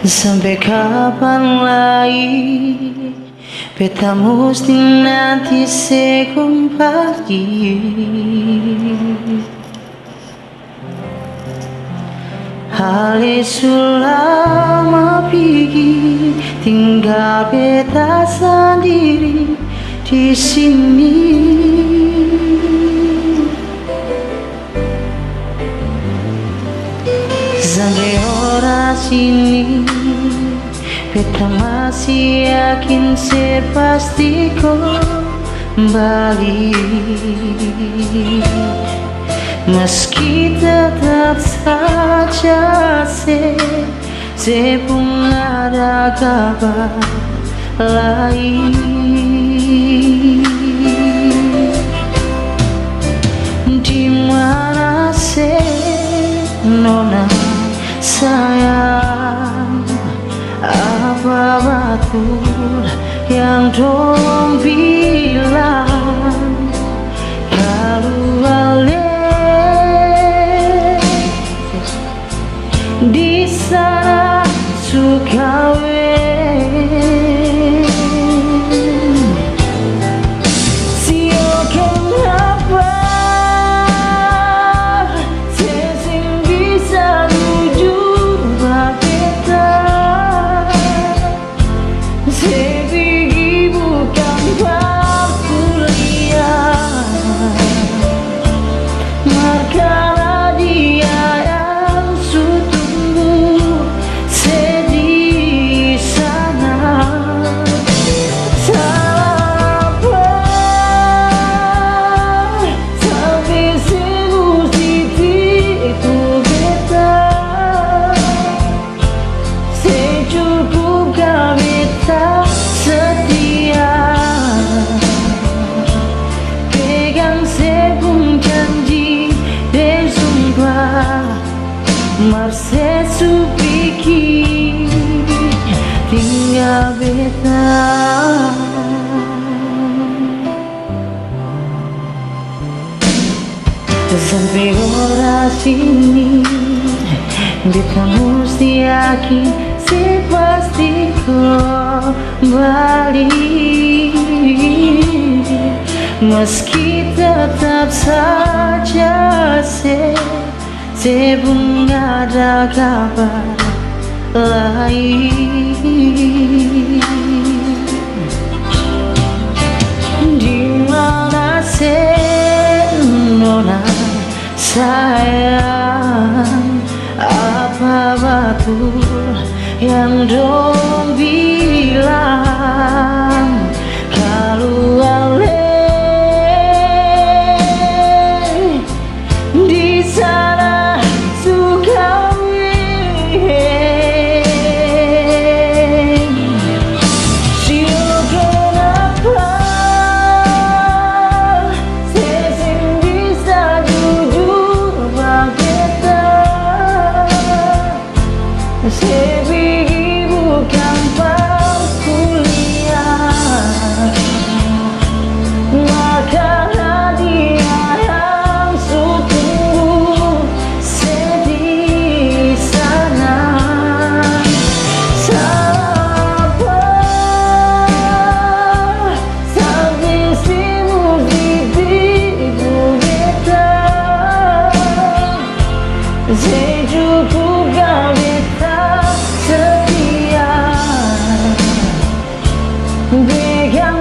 Sampai kapan lagi beta mesti nanti pagi. Hale selama pergi tinggal beta sendiri di sini. Sampai orang sini beta masih yakin sepasti kembali, meski tetap saja saya pun ada kabar lain. Di mana nona sayang, apa betul yang dong bilang kalau ale di sana suka Marse supiki tinggal beta. Sampai orang sini beta mesti yakin pasti kembali, meski tetap saja saya pun ada kabar lain. Di mana nona sayang, apa betul yang dong bilang kalau ale di sana Sebi bukan kuliah, maka hadiah yang sutunggu sedih sana. Siapa sampai simu dibiku beta, sejuku beta setia, bikin